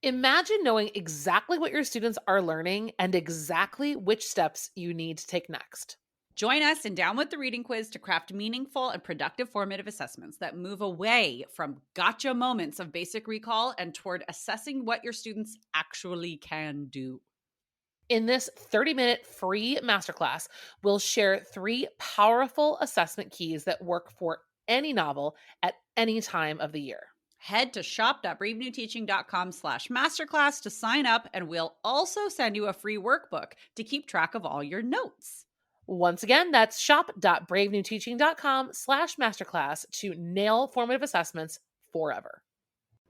Imagine knowing exactly what your students are learning and exactly which steps you need to take next. Join us in Down with the Reading Quiz to craft meaningful and productive formative assessments that move away from gotcha moments of basic recall and toward assessing what your students actually can do. In this 30-minute free masterclass, we'll share 3 powerful assessment keys that work for any novel at any time of the year. Head to shop.bravenewteaching.com/masterclass to sign up, and we'll also send you a free workbook to keep track of all your notes. Once again, that's shop.bravenewteaching.com/masterclass to nail formative assessments forever.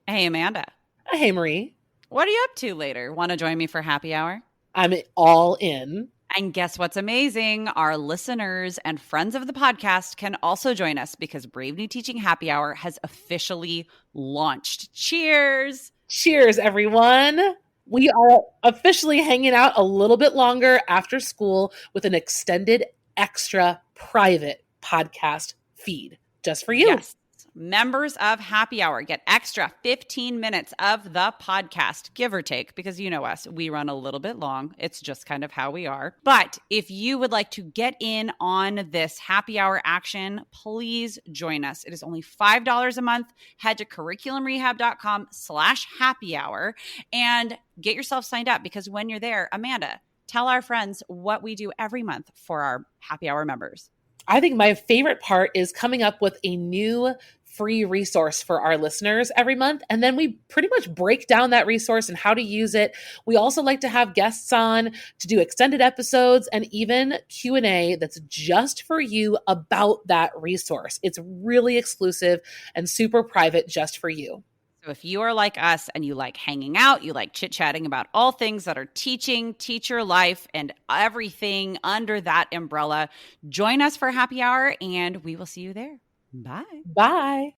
Hey, Amanda. Hey, Marie. What are you up to later? Want to join me for happy hour? I'm all in. And guess what's amazing? Our listeners and friends of the podcast can also join us because Brave New Teaching Happy Hour has officially launched. Cheers! Cheers, everyone. We are officially hanging out a little bit longer after school with an extended, extra private podcast feed just for you. Yes. Members of Happy Hour get extra 15 minutes of the podcast, give or take, because you know us, we run a little bit long. It's just kind of how we are. But if you would like to get in on this Happy Hour action, please join us. It is only $5 a month. Head to curriculumrehab.com/happy hour and get yourself signed up, because when you're there, Amanda, tell our friends what we do every month for our Happy Hour members. I think my favorite part is coming up with a new free resource for our listeners every month. And then we pretty much break down that resource and how to use it. We also like to have guests on to do extended episodes and even Q&A that's just for you about that resource. It's really exclusive and super private just for you. So if you are like us and you like hanging out, you like chit-chatting about all things that are teaching, teacher life, and everything under that umbrella, join us for happy hour and we will see you there. Bye. Bye.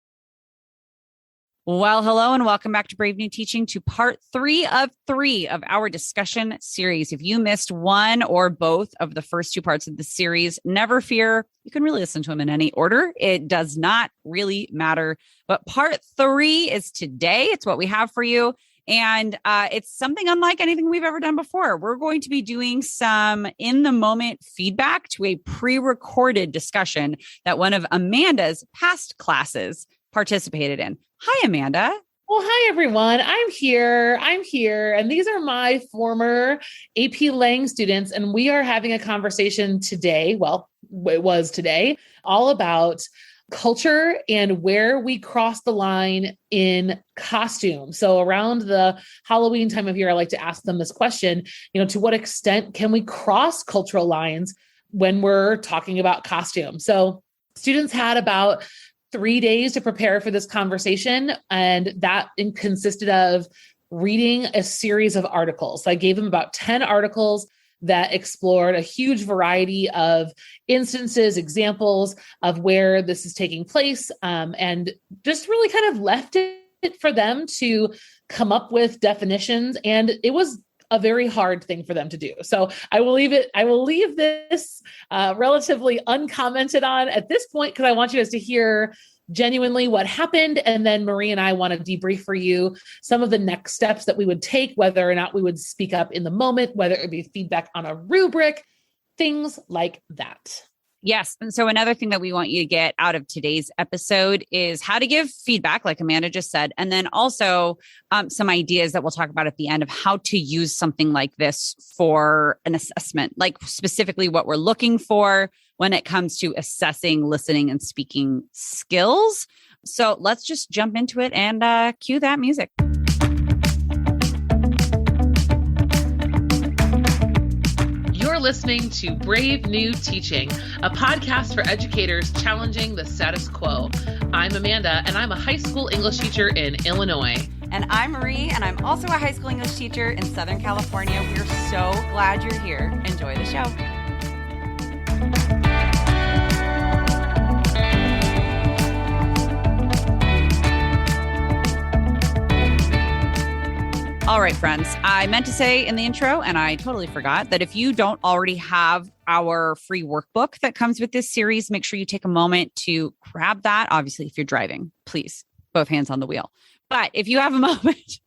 Well, hello and welcome back to Brave New Teaching, to part 3 of our discussion series. If you missed one or both of the first 2 parts of the series, never fear. You can really listen to them in any order. It does not really matter. But part 3 is today. It's what we have for you. And it's something unlike anything we've ever done before. We're going to be doing some in-the-moment feedback to a pre-recorded discussion that one of Amanda's past classes participated in. Hi, Amanda. Well, hi, everyone. I'm here. And these are my former AP Lang students. And we are having a conversation today. Well, it was today, all about culture and where we cross the line in costume. So around the Halloween time of year, I like to ask them this question, to what extent can we cross cultural lines when we're talking about costume? So students had about 3 days to prepare for this conversation, and that consisted of reading a series of articles. So I gave them about 10 articles that explored a huge variety of instances, examples of where this is taking place, and just really kind of left it for them to come up with definitions. And it was a very hard thing for them to do. So I will leave this relatively uncommented on at this point, because I want you guys to hear genuinely what happened. And then Marie and I want to debrief for you some of the next steps that we would take, whether or not we would speak up in the moment, whether it would be feedback on a rubric, things like that. Yes. And so another thing that we want you to get out of today's episode is how to give feedback, like Amanda just said, and then also some ideas that we'll talk about at the end of how to use something like this for an assessment, like specifically what we're looking for when it comes to assessing listening and speaking skills. So let's just jump into it and cue that music. You're listening to Brave New Teaching, a podcast for educators challenging the status quo. I'm Amanda, and I'm a high school English teacher in Illinois. And I'm Marie, and I'm also a high school English teacher in Southern California. We're so glad you're here. Enjoy the show. All right, friends, I meant to say in the intro, and I totally forgot, that if you don't already have our free workbook that comes with this series, make sure you take a moment to grab that. Obviously, if you're driving, please, both hands on the wheel. But if you have a moment,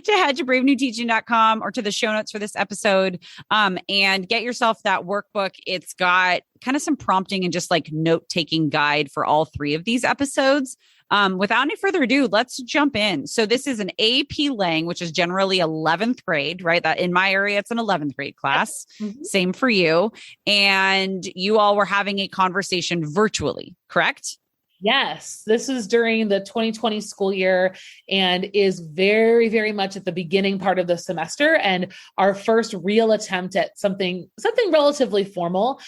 to head to bravenewteaching.com or to the show notes for this episode and get yourself that workbook. It's got kind of some prompting and just like note-taking guide for all three of these episodes. Without any further ado, let's jump in. So this is an AP Lang, which is generally 11th grade, right? That in my area, it's an 11th grade class. Mm-hmm. Same for you. And you all were having a conversation virtually, correct? Yes, this is during the 2020 school year and is very, very much at the beginning part of the semester and our first real attempt at something relatively formal.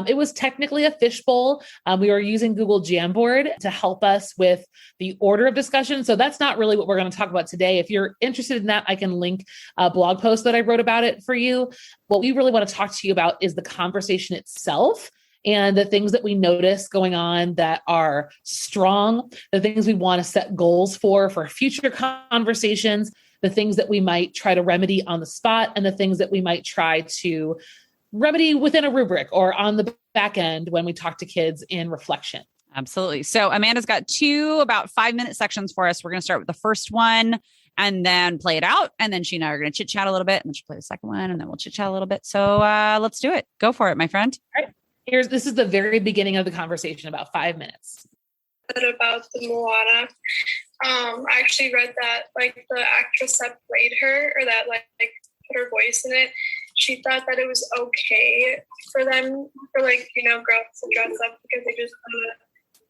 It was technically a fishbowl. We were using Google Jamboard to help us with the order of discussion. So that's not really what we're going to talk about today. If you're interested in that, I can link a blog post that I wrote about it for you. What we really want to talk to you about is the conversation itself. And the things that we notice going on that are strong, the things we want to set goals for future conversations, the things that we might try to remedy on the spot, and the things that we might try to remedy within a rubric or on the back end when we talk to kids in reflection. Absolutely. So Amanda's got 2 about 5-minute sections for us. We're going to start with the first one and then play it out. And then she and I are going to chit chat a little bit and then she'll play the second one and then we'll chit chat a little bit. So let's do it. Go for it, my friend. All right. This is the very beginning of the conversation, about 5 minutes. About the Moana. I actually read that like the actress that played her or that like put her voice in it, she thought that it was okay for them, for like, girls to dress up because they just want to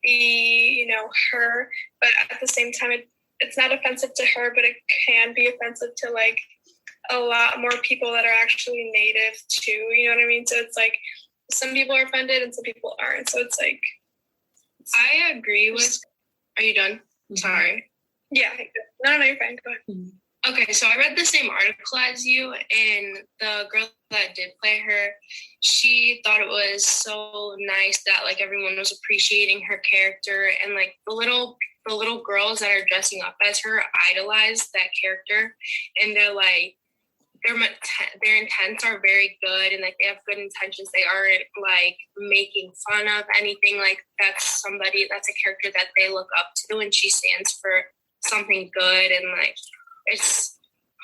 be, her. But at the same time, it's not offensive to her, but it can be offensive to like a lot more people that are actually native too. You know what I mean? So it's like, some people are offended and some people aren't. So it's like, I agree with, are you done? Mm-hmm. Sorry. Yeah. No, you're fine. Go ahead. Mm-hmm. Okay. So I read the same article as you, and the girl that did play her, she thought it was so nice that like everyone was appreciating her character, and like the little girls that are dressing up as her idolize that character, and they're like, their intents are very good and like they have good intentions. They aren't like making fun of anything. Like that's a character that they look up to, and she stands for something good. And like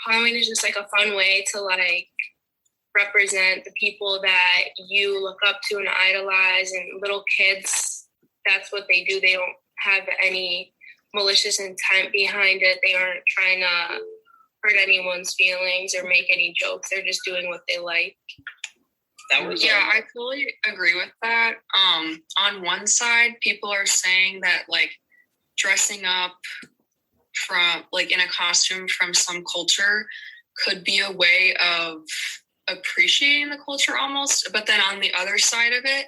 Halloween is just like a fun way to like represent the people that you look up to and idolize. And little kids, that's what they do. They don't have any malicious intent behind it. They aren't trying to hurt anyone's feelings or make any jokes. They're just doing what they like. I totally agree with that. On one side, people are saying that like dressing up from like in a costume from some culture could be a way of appreciating the culture almost. But then on the other side of it,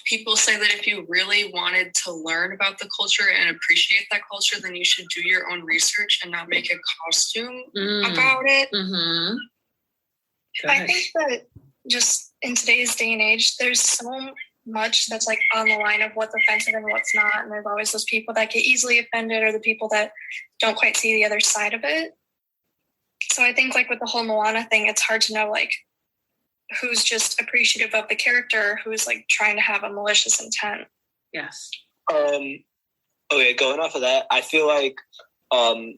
people say that if you really wanted to learn about the culture and appreciate that culture, then you should do your own research and not make a costume about it. Mm-hmm. I think that just in today's day and age, there's so much that's like on the line of what's offensive and what's not. And there's always those people that get easily offended or the people that don't quite see the other side of it. So I think like with the whole Moana thing, it's hard to know like who's just appreciative of the character, who's like trying to have a malicious intent. Yes. Okay, going off of that, I feel like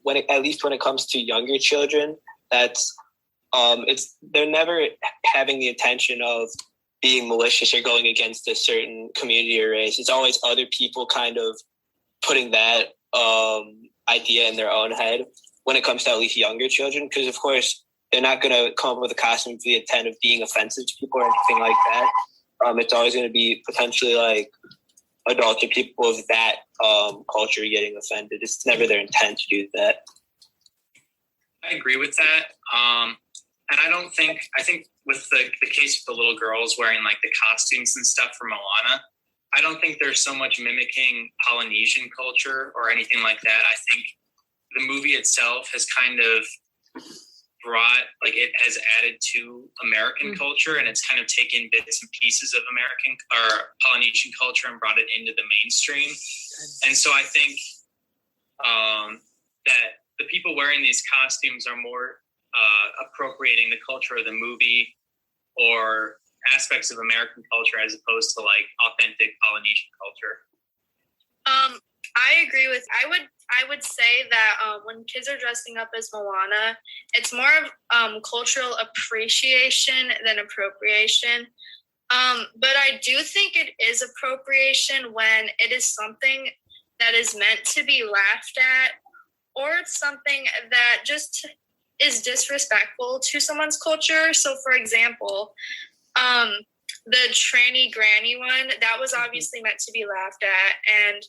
when it comes to younger children, that's they're never having the intention of being malicious or going against a certain community or race. It's always other people kind of putting that idea in their own head when it comes to at least younger children, because of course they're not going to come up with a costume with the intent of being offensive to people or anything like that. It's always going to be potentially like adults or people of that culture getting offended. It's never their intent to do that. I agree with that. And I think with the case of the little girls wearing like the costumes and stuff from Moana, I don't think there's so much mimicking Polynesian culture or anything like that. I think the movie itself has kind of it has added to American culture, and it's kind of taken bits and pieces of American or Polynesian culture and brought it into the mainstream. And so I think that the people wearing these costumes are more appropriating the culture of the movie or aspects of American culture as opposed to like authentic Polynesian culture. I agree with, I would I would say that when kids are dressing up as Moana, it's more of cultural appreciation than appropriation. But I do think it is appropriation when it is something that is meant to be laughed at, or it's something that just is disrespectful to someone's culture. So, for example, the tranny granny one, that was obviously meant to be laughed at, and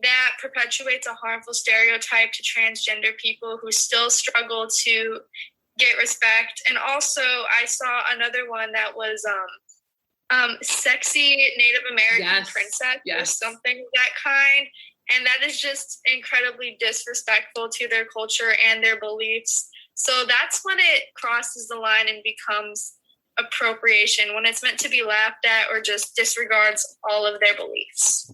that perpetuates a harmful stereotype to transgender people who still struggle to get respect. And also, I saw another one that was sexy Native American princess or something of that kind. And that is just incredibly disrespectful to their culture and their beliefs. So that's when it crosses the line and becomes appropriation, when it's meant to be laughed at or just disregards all of their beliefs.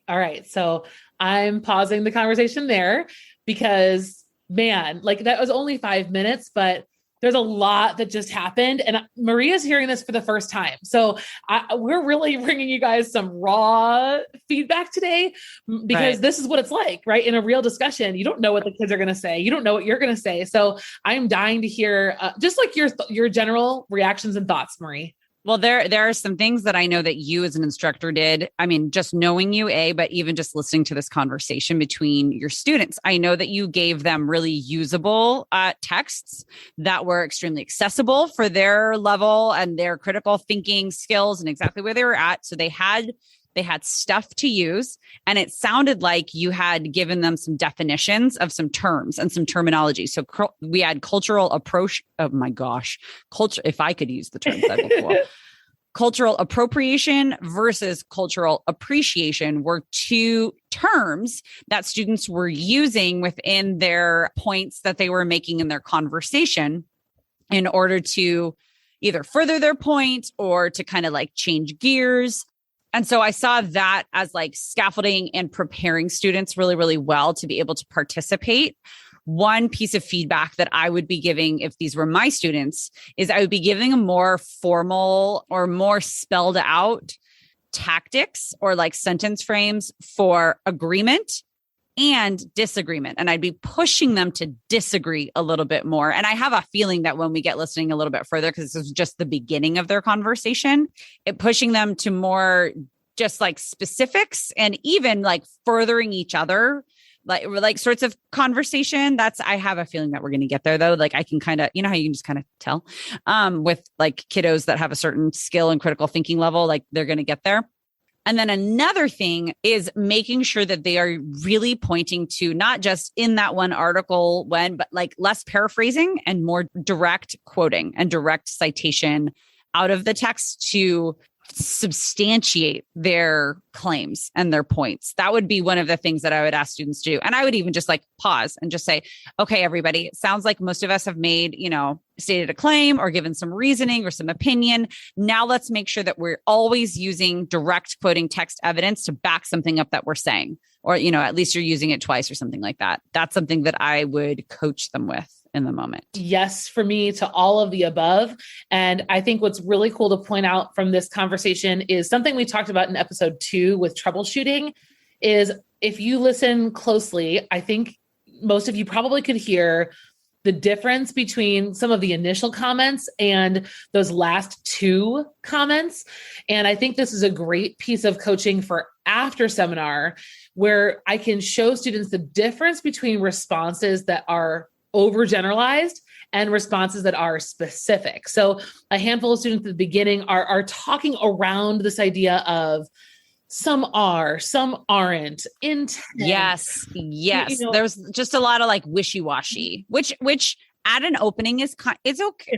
All right. So I'm pausing the conversation there because, man, like that was only 5 minutes, but there's a lot that just happened. And Maria's hearing this for the first time. So we're really bringing you guys some raw feedback today because this is what it's like, right? In a real discussion, you don't know what the kids are going to say. You don't know what you're going to say. So I'm dying to hear just like your general reactions and thoughts, Marie. Well, there are some things that I know that you as an instructor did. I mean, just knowing you, but even just listening to this conversation between your students, I know that you gave them really usable texts that were extremely accessible for their level and their critical thinking skills and exactly where they were at. So they had stuff to use. And it sounded like you had given them some definitions of some terms and some terminology. So we had cultural approach. Oh my gosh. Culture. If I could use the terms, that'd be cool. Cultural appropriation versus cultural appreciation were two terms that students were using within their points that they were making in their conversation in order to either further their point or to kind of like change gears. And so I saw that as like scaffolding and preparing students really, really well to be able to participate. One piece of feedback that I would be giving if these were my students is I would be giving a more formal or more spelled out tactics or like sentence frames for agreement and disagreement. And I'd be pushing them to disagree a little bit more. And I have a feeling that when we get listening a little bit further, because this is just the beginning of their conversation, pushing them to more just like specifics and even like furthering each other, like sorts of conversation. I have a feeling that we're going to get there though. Like I can kind of, you know how you can just kind of tell with like kiddos that have a certain skill and critical thinking level, like they're going to get there. And then another thing is making sure that they are really pointing to not just in that one article but like less paraphrasing and more direct quoting and direct citation out of the text to substantiate their claims and their points. That would be one of the things that I would ask students to do. And I would even just like pause and just say, okay, everybody, it sounds like most of us have made, stated a claim or given some reasoning or some opinion. Now let's make sure that we're always using direct quoting text evidence to back something up that we're saying, or, at least you're using it twice or something like that. That's something that I would coach them with in the moment. Yes, for me, to all of the above. And I think what's really cool to point out from this conversation is something we talked about in episode 2 with troubleshooting is if you listen closely, I think most of you probably could hear the difference between some of the initial comments and those last 2 comments. And I think this is a great piece of coaching for after seminar where I can show students the difference between responses that are overgeneralized and responses that are specific. So a handful of students at the beginning are talking around this idea of some are, some aren't. Intent. Yes. There's just a lot of like wishy-washy, which at an opening is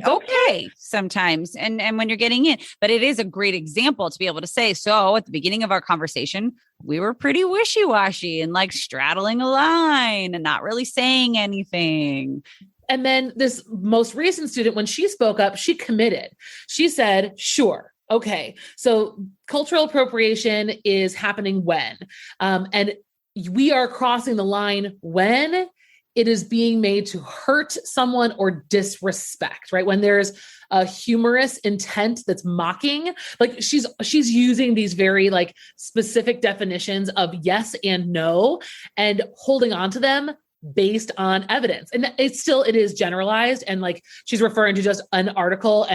okay sometimes. And when you're getting in, but it is a great example to be able to say, so at the beginning of our conversation, we were pretty wishy-washy and like straddling a line and not really saying anything. And then this most recent student, when she spoke up, she committed. She said, sure. Okay. So cultural appropriation is happening when, and we are crossing the line when it is being made to hurt someone or disrespect, right? When there's a humorous intent that's mocking, like she's using these very like specific definitions of yes and no and holding on to them based on evidence. And it is generalized, and like she's referring to just an article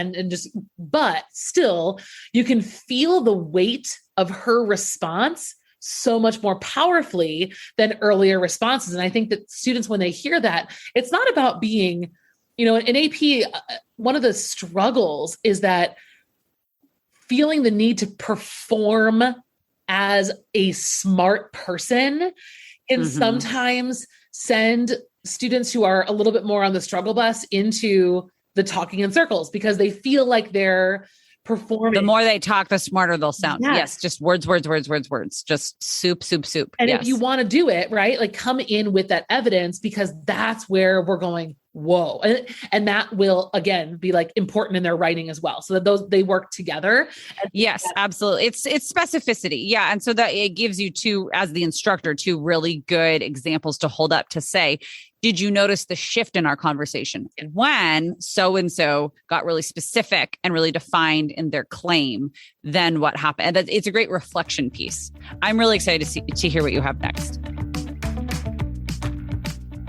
but still you can feel the weight of her response so much more powerfully than earlier responses. And I think that students, when they hear that, it's not about being, in AP, one of the struggles is that feeling the need to perform as a smart person can sometimes send students who are a little bit more on the struggle bus into the talking in circles because they feel like they're performing. The more they talk, the smarter they'll sound. Yes. Just words. Just soup. And if you want to do it, right, like come in with that evidence, because that's where we're going, whoa. And that will, again, be like important in their writing as well. So that they work together. Yes, absolutely. It's specificity. Yeah. And so that it gives you as the instructor, two really good examples to hold up to say, did you notice the shift in our conversation when so-and-so got really specific and really defined in their claim? Then what happened? And it's a great reflection piece. I'm really excited to hear what you have next.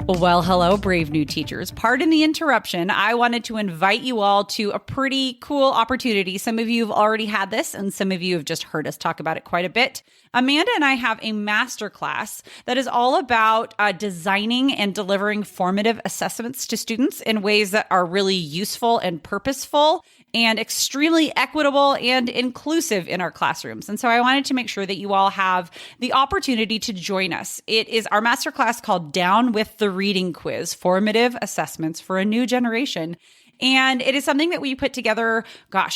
Well, hello, brave new teachers. Pardon the interruption. I wanted to invite you all to a pretty cool opportunity. Some of you have already had this, and some of you have just heard us talk about it quite a bit. Amanda and I have a masterclass that is all about designing and delivering formative assessments to students in ways that are really useful and purposeful and extremely equitable and inclusive in our classrooms. And so I wanted to make sure that you all have the opportunity to join us. It is our masterclass called Down with the Reading Quiz, Formative Assessments for a New Generation. And it is something that we put together,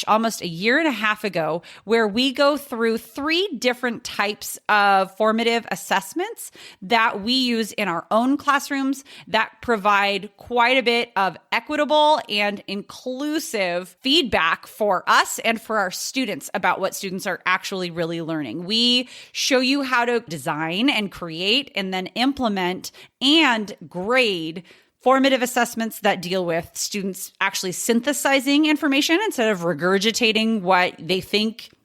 almost a year and a half ago, where we go through 3 different types of formative assessments that we use in our own classrooms that provide quite a bit of equitable and inclusive feedback for us and for our students about what students are actually really learning. We show you how to design and create and then implement and grade formative assessments that deal with students actually synthesizing information instead of regurgitating what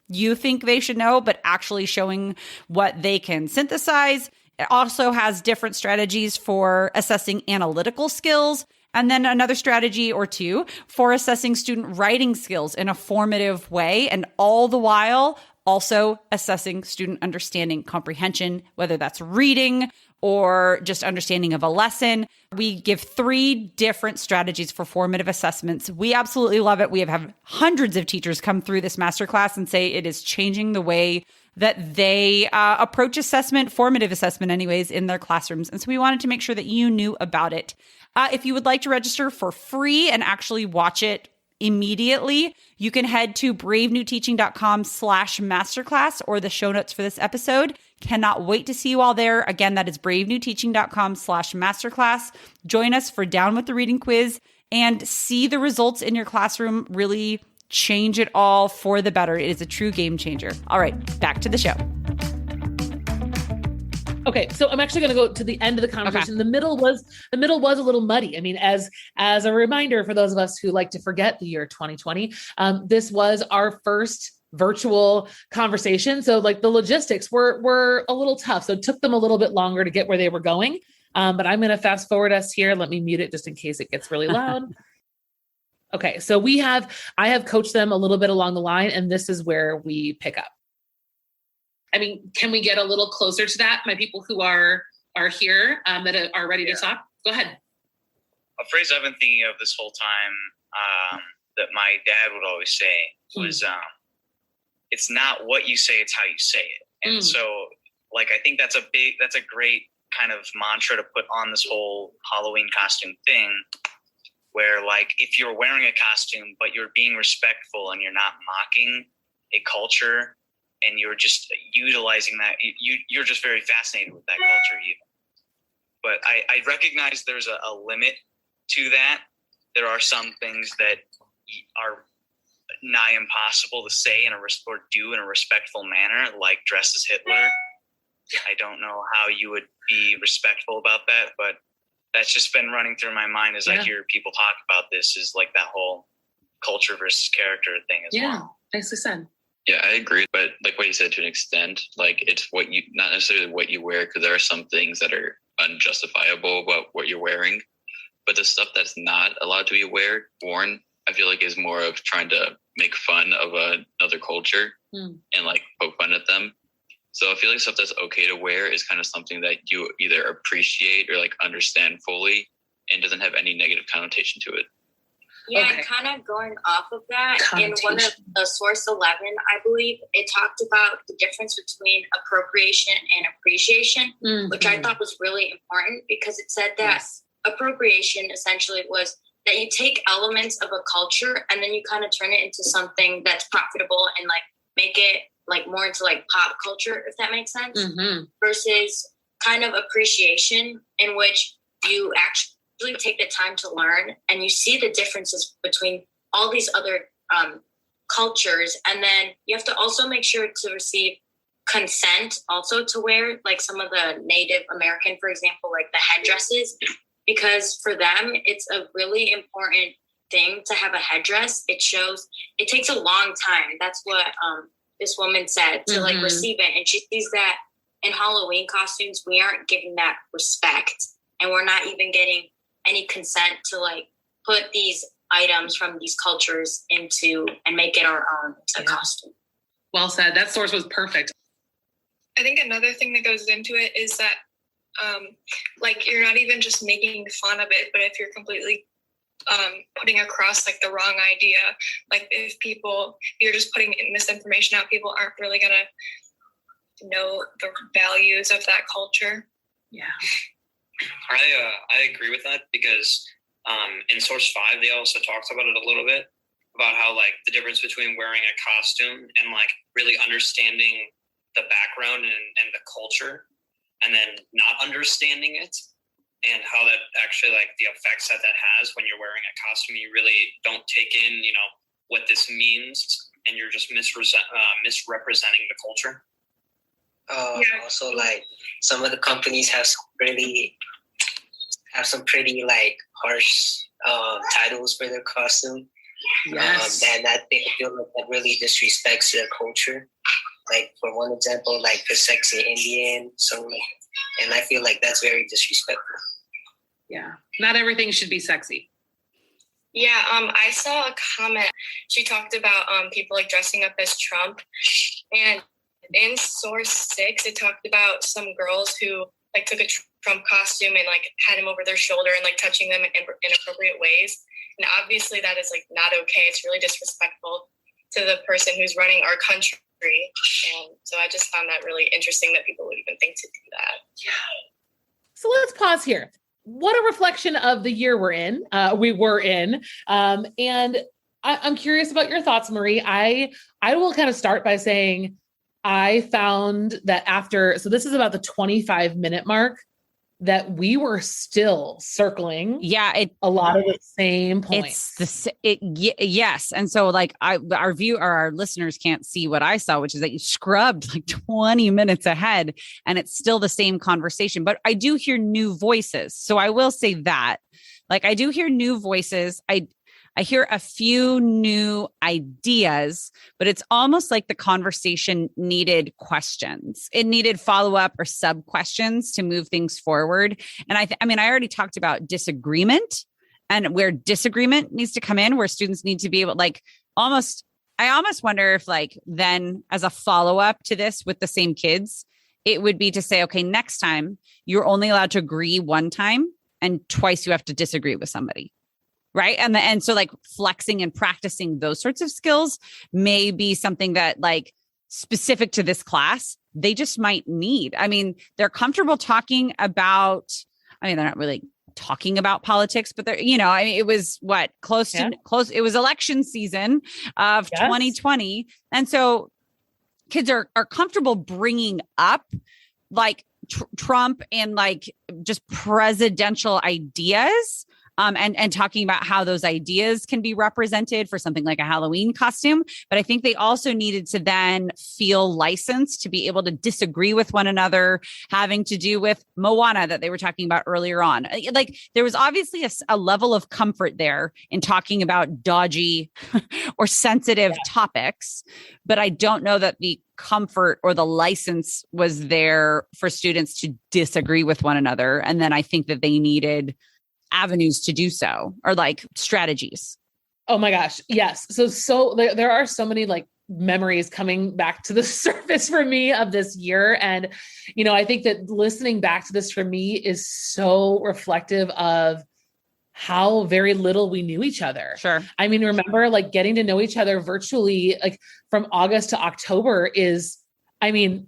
you think they should know, but actually showing what they can synthesize. It also has different strategies for assessing analytical skills, and then another strategy or 2 for assessing student writing skills in a formative way, and all the while also assessing student understanding comprehension, whether that's reading or just understanding of a lesson. We give 3 different strategies for formative assessments. We absolutely love it. We have had hundreds of teachers come through this masterclass and say it is changing the way that they approach assessment, formative assessment anyways, in their classrooms. And so we wanted to make sure that you knew about it. If you would like to register for free and actually watch it immediately, you can head to bravenewteaching.com/masterclass or the show notes for this episode. Cannot wait to see you all there. Again, that is bravenewteaching.com/masterclass. Join us for Down with the Reading Quiz and see the results in your classroom really change it all for the better. It is a true game changer. All right, back to the show. Okay, so I'm actually going to go to the end of the conversation. Okay. The middle was a little muddy. I mean, as a reminder for those of us who like to forget the year 2020, this was our first virtual conversation. So like the logistics were a little tough. So it took them a little bit longer to get where they were going. But I'm going to fast forward us here. Let me mute it just in case it gets really loud. Okay, so I have coached them a little bit along the line, and this is where we pick up. I mean, can we get a little closer to that? My people who are here that are ready to talk, go ahead. A phrase I've been thinking of this whole time that my dad would always say was, it's not what you say, it's how you say it. And so like, I think that's a great kind of mantra to put on this whole Halloween costume thing, where like, if you're wearing a costume, but you're being respectful and you're not mocking a culture, and you're just utilizing that, you're just very fascinated with that culture even. But I recognize there's a limit to that. There are some things that are nigh impossible to say or do in a respectful manner, like dress as Hitler. I don't know how you would be respectful about that, but that's just been running through my mind as I hear people talk about this, is like that whole culture versus character thing as well. Nicely said. Yeah, I agree. But like what you said, to an extent, like it's what you, not necessarily what you wear, because there are some things that are unjustifiable about what you're wearing. But the stuff that's not allowed to be worn, I feel like is more of trying to make fun of another culture and like poke fun at them. So I feel like stuff that's okay to wear is kind of something that you either appreciate or like understand fully and doesn't have any negative connotation to it. Yeah, and kind of going off of that, in one of the Source 11, I believe, it talked about the difference between appropriation and appreciation, which I thought was really important, because it said that appropriation essentially was that you take elements of a culture and then you kind of turn it into something that's profitable and like make it like more into like pop culture, if that makes sense, versus kind of appreciation in which you actually take the time to learn and you see the differences between all these other cultures. And then you have to also make sure to receive consent also to wear like some of the Native American, for example, like the headdresses, because for them, it's a really important thing to have a headdress. It shows, it takes a long time. That's what this woman said, to like receive it. And she sees that in Halloween costumes, we aren't giving that respect, and we're not even getting any consent to like put these items from these cultures into and make it our own costume. Well said. That source was perfect. I think another thing that goes into it is that like you're not even just making fun of it, but if you're completely putting across like the wrong idea, like if you're just putting misinformation out, people aren't really gonna know the values of that culture. Yeah. I agree with that, because in Source 5 they also talked about it a little bit, about how like the difference between wearing a costume and like really understanding the background and the culture, and then not understanding it, and how that actually like the effects that has when you're wearing a costume. You really don't take in, what this means, and you're just misrepresenting the culture. Also, like some of the companies have some pretty like harsh titles for their costume. Yes. And that they feel like that really disrespects their culture. Like for one example, like the Sexy Indian, and I feel like that's very disrespectful. Yeah, not everything should be sexy. Yeah, I saw a comment. She talked about people like dressing up as Trump, and in Source 6, it talked about some girls who like took a Trump costume and like had him over their shoulder and like touching them in inappropriate ways. And obviously that is like not okay. It's really disrespectful to the person who's running our country. And so I just found that really interesting that people would even think to do that. Yeah. So let's pause here. What a reflection of the year we were in. And I'm curious about your thoughts, Marie. I will kind of start by saying I found that so this is about the 25-minute mark, that we were still circling. Yeah. A lot of the same points. Yes. And so like our listeners can't see what I saw, which is that you scrubbed like 20 minutes ahead and it's still the same conversation, but I do hear new voices. So I will say that, like, I do hear new voices. I hear a few new ideas, but it's almost like the conversation needed questions. It needed follow-up or sub-questions to move things forward. And I already talked about disagreement, and where disagreement needs to come in, where students need to be able, like, I almost wonder if like then as a follow-up to this with the same kids, it would be to say, okay, next time you're only allowed to agree one time, and twice you have to disagree with somebody. Right. And so like flexing and practicing those sorts of skills may be something that like specific to this class, they just might need. I mean, they're comfortable talking about, they're not really talking about politics, but they're, it was close. It was election season of 2020. And so kids are comfortable bringing up like Trump and like just presidential ideas. and talking about how those ideas can be represented for something like a Halloween costume. But I think they also needed to then feel licensed to be able to disagree with one another, having to do with Moana that they were talking about earlier on. Like there was obviously a level of comfort there in talking about dodgy or sensitive topics, but I don't know that the comfort or the license was there for students to disagree with one another. And then I think that they needed avenues to do so, or like strategies. Oh my gosh. Yes. So there are so many like memories coming back to the surface for me of this year. And, I think that listening back to this for me is so reflective of how very little we knew each other. Sure. I mean, remember like getting to know each other virtually, like from August to October is,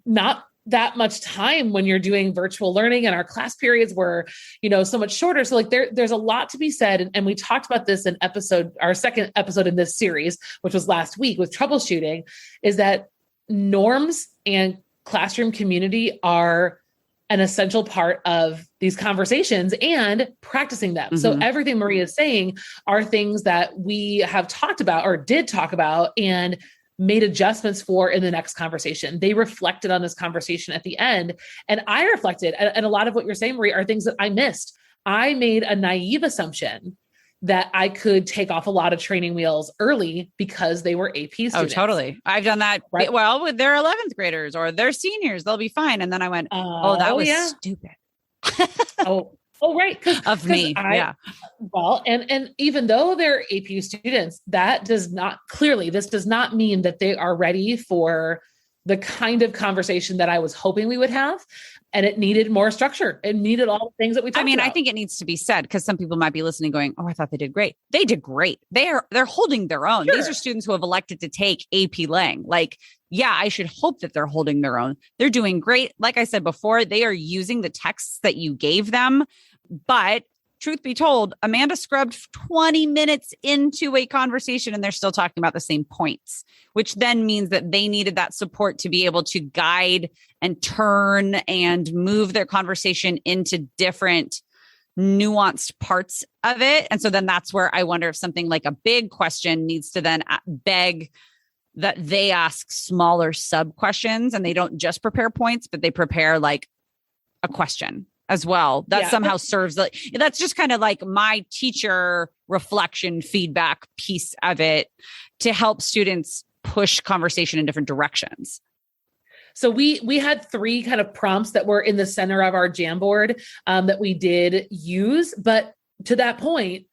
not that much time when you're doing virtual learning, and our class periods were, so much shorter. So like there's a lot to be said. And we talked about this in our second episode in this series, which was last week with troubleshooting, is that norms and classroom community are an essential part of these conversations and practicing them. Mm-hmm. So everything Maria is saying are things that we have talked about or did talk about and made adjustments for in the next conversation. They reflected on this conversation at the end. And I reflected, and a lot of what you're saying, Maria, are things that I missed. I made a naive assumption that I could take off a lot of training wheels early because they were AP students. Oh, totally. I've done that. Right? Well, with their 11th graders or their seniors, they'll be fine. And then I went, that was stupid. Right. Of me. Yeah. Well, and even though they're AP students, this does not mean that they are ready for the kind of conversation that I was hoping we would have. And it needed more structure. It needed all the things that we talked about. I think it needs to be said because some people might be listening going, oh, I thought they did great. They did great. They're holding their own. Sure. These are students who have elected to take AP Lang. Like, yeah, I should hope that they're holding their own. They're doing great. Like I said before, they are using the texts that you gave them. But truth be told, Amanda scrubbed 20 minutes into a conversation and they're still talking about the same points, which then means that they needed that support to be able to guide and turn and move their conversation into different nuanced parts of it. And so then that's where I wonder if something like a big question needs to then beg that they ask smaller sub questions and they don't just prepare points, but they prepare like a question as well. That somehow serves that's just kind of like my teacher reflection feedback piece of it to help students push conversation in different directions. So we had 3 kind of prompts that were in the center of our Jamboard that we did use, but to that point,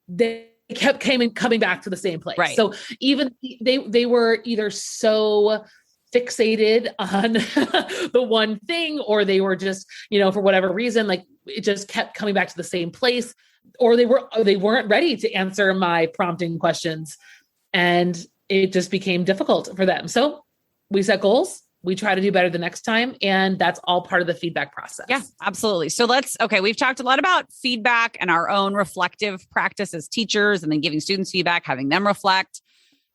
they kept coming back to the same place. Right. So even they were either so fixated on the one thing, or they were just, for whatever reason, like it just kept coming back to the same place, or they weren't ready to answer my prompting questions. And it just became difficult for them. So we set goals. We try to do better the next time. And that's all part of the feedback process. Yeah, absolutely. So we've talked a lot about feedback and our own reflective practice as teachers, and then giving students feedback, having them reflect.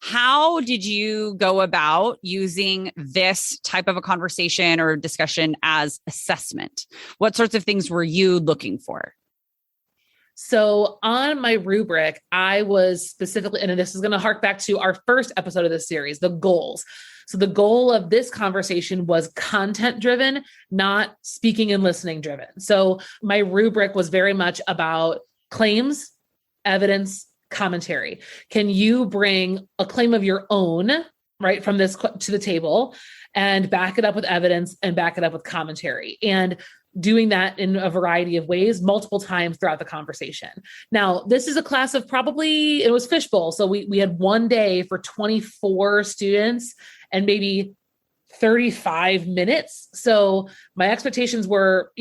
How did you go about using this type of a conversation or discussion as assessment? What sorts of things were you looking for? So on my rubric, I was specifically, and this is going to hark back to our first episode of this series, the goals. So the goal of this conversation was content driven, not speaking and listening driven. So my rubric was very much about claims, evidence, commentary. Can you bring a claim of your own, right, from this to the table and back it up with evidence and back it up with commentary? And doing that in a variety of ways, multiple times throughout the conversation. Now, this is a class of it was fishbowl. So we had one day for 24 students and maybe 35 minutes. So my expectations were,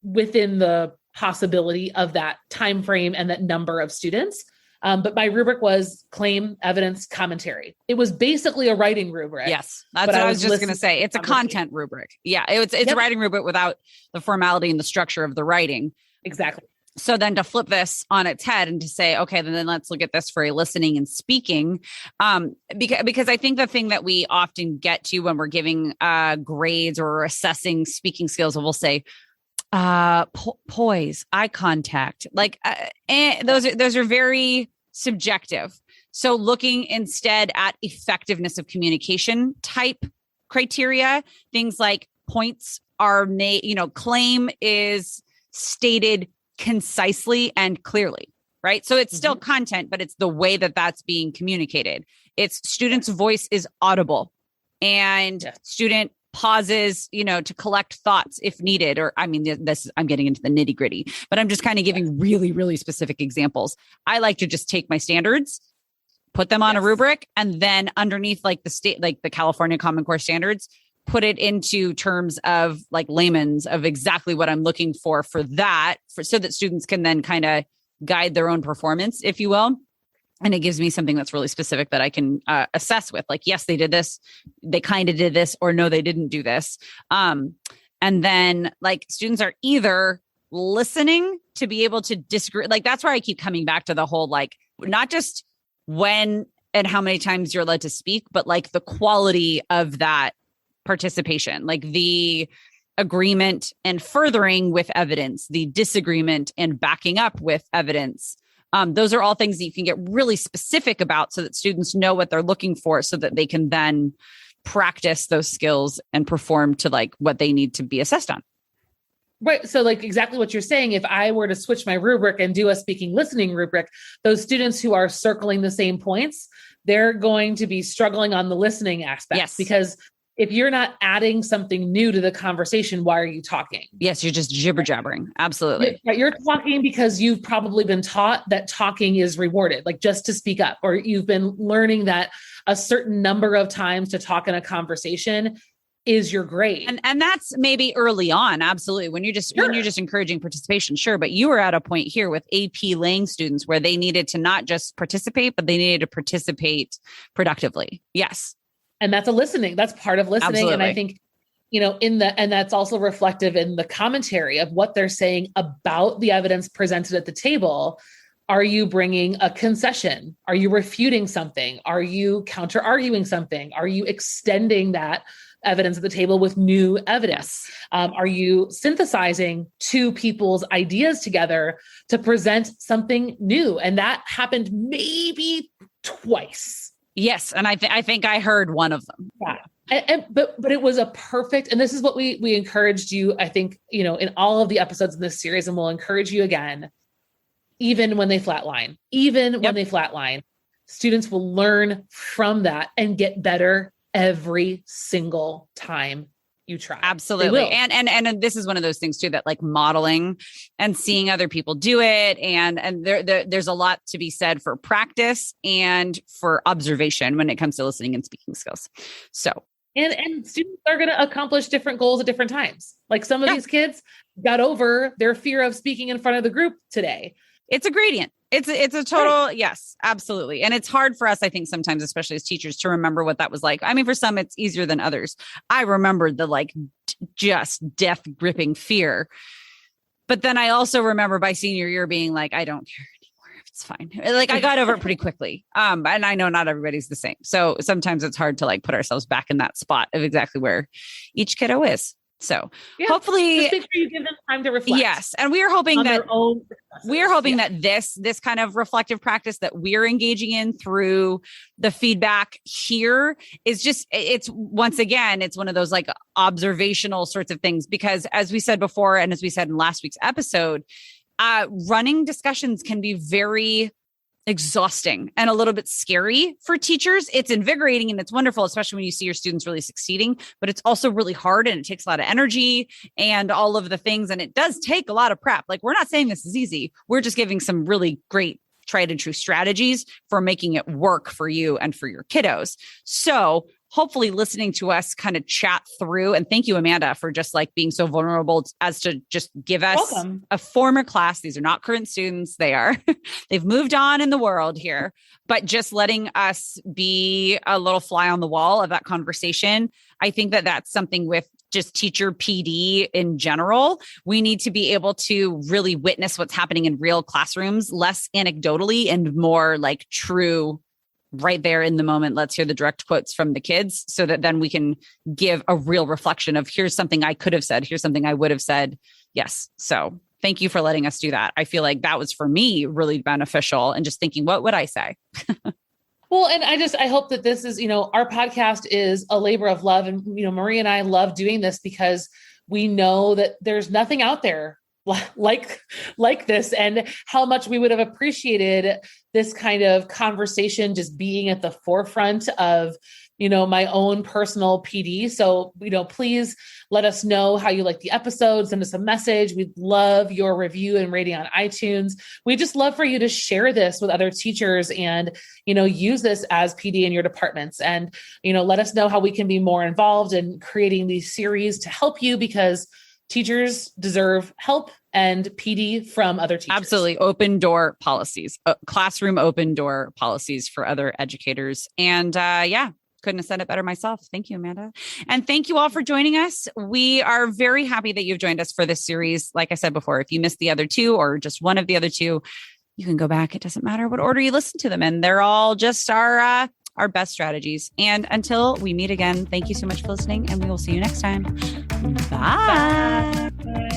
within the possibility of that time frame and that number of students. But my rubric was claim, evidence, commentary. It was basically a writing rubric. Yes, that's what I was just going to say. It's a content rubric. Yeah, it's a writing rubric without the formality and the structure of the writing. Exactly. So then to flip this on its head and to say, okay, then let's look at this for a listening and speaking. Because I think the thing that we often get to when we're giving grades or assessing speaking skills, we'll say, Poise, eye contact, like those are very subjective. So looking instead at effectiveness of communication type criteria, things like points are made, claim is stated concisely and clearly, right? So it's still content, but it's the way that that's being communicated. It's student's voice is audible, and student pauses, to collect thoughts if needed. Or, I'm getting into the nitty gritty, but I'm just kind of giving really, really specific examples. I like to just take my standards, put them on a rubric, and then underneath like the California Common Core standards, put it into terms of like layman's of exactly what I'm looking for that, so that students can then kind of guide their own performance, if you will. And it gives me something that's really specific that I can assess with, like, yes, they did this, they kind of did this, or no, they didn't do this. And then like students are either listening to be able to disagree. Like, that's where I keep coming back to the whole, like, not just when and how many times you're allowed to speak, but like the quality of that participation, like the agreement and furthering with evidence, the disagreement and backing up with evidence. Those are all things that you can get really specific about so that students know what they're looking for, so that they can then practice those skills and perform to like what they need to be assessed on. Right. So like exactly what you're saying, if I were to switch my rubric and do a speaking listening rubric, those students who are circling the same points, they're going to be struggling on the listening aspect. Yes. Because if you're not adding something new to the conversation, why are you talking? Yes, you're just jibber jabbering. Absolutely. You're talking because you've probably been taught that talking is rewarded, like just to speak up, or you've been learning that a certain number of times to talk in a conversation is your grade. And that's maybe early on. Absolutely. When you're just encouraging participation, sure. But you were at a point here with AP Lang students where they needed to not just participate, but they needed to participate productively. Yes. And that's that's part of listening. Absolutely. And I think, and that's also reflective in the commentary of what they're saying about the evidence presented at the table. Are you bringing a concession? Are you refuting something? Are you counter arguing something? Are you extending that evidence at the table with new evidence? Are you synthesizing two people's ideas together to present something new? And that happened maybe twice. Yes. And I think I heard one of them. Yeah. But it was a perfect, and this is what we encouraged you, I think, in all of the episodes in this series, and we'll encourage you again, even when they flatline, when they flatline, students will learn from that and get better every single time you try. Absolutely. And this is one of those things too, that like modeling and seeing other people do it. And there's a lot to be said for practice and for observation when it comes to listening and speaking skills. So, and students are going to accomplish different goals at different times. Like some of these kids got over their fear of speaking in front of the group today. It's a gradient. It's a total, yes, absolutely. And it's hard for us, I think, sometimes, especially as teachers, to remember what that was like. I mean, for some, it's easier than others. I remembered the like just death gripping fear. But then I also remember by senior year being like, I don't care anymore. It's fine. Like I got over it pretty quickly. And I know not everybody's the same. So sometimes it's hard to like put ourselves back in that spot of exactly where each kiddo is. So hopefully just make sure you give them time to reflect. Yes. And we are hoping that this kind of reflective practice that we're engaging in through the feedback here is just, it's once again, it's one of those like observational sorts of things, because as we said before, and as we said in last week's episode, running discussions can be very exhausting and a little bit scary for teachers. It's invigorating and it's wonderful, especially when you see your students really succeeding, but it's also really hard and it takes a lot of energy and all of the things. And it does take a lot of prep. Like, we're not saying this is easy. We're just giving some really great tried and true strategies for making it work for you and for your kiddos. So hopefully listening to us kind of chat through, and thank you, Amanda, for just like being so vulnerable as to just give us a former class. These are not current students. They've moved on in the world here, but just letting us be a little fly on the wall of that conversation. I think that that's something with just teacher PD in general. We need to be able to really witness what's happening in real classrooms, less anecdotally and more like true right there in the moment, let's hear the direct quotes from the kids so that then we can give a real reflection of here's something I could have said. Here's something I would have said. Yes. So thank you for letting us do that. I feel like that was for me really beneficial and just thinking, what would I say? Well, and I hope that this is, our podcast is a labor of love. And, Marie and I love doing this because we know that there's nothing out there like this, and how much we would have appreciated this kind of conversation just being at the forefront of, my own personal PD. So, please let us know how you like the episode. Send us a message. We'd love your review and rating on iTunes. We just love for you to share this with other teachers and, use this as PD in your departments, and, let us know how we can be more involved in creating these series to help you, because teachers deserve help and PD from other teachers. Absolutely. Open door policies, classroom open door policies for other educators. And couldn't have said it better myself. Thank you, Amanda. And thank you all for joining us. We are very happy that you've joined us for this series. Like I said before, if you missed the other two or just one of the other two, you can go back. It doesn't matter what order you listen to them in. They're all just our best strategies. And until we meet again, thank you so much for listening, and we will see you next time. Bye. Bye.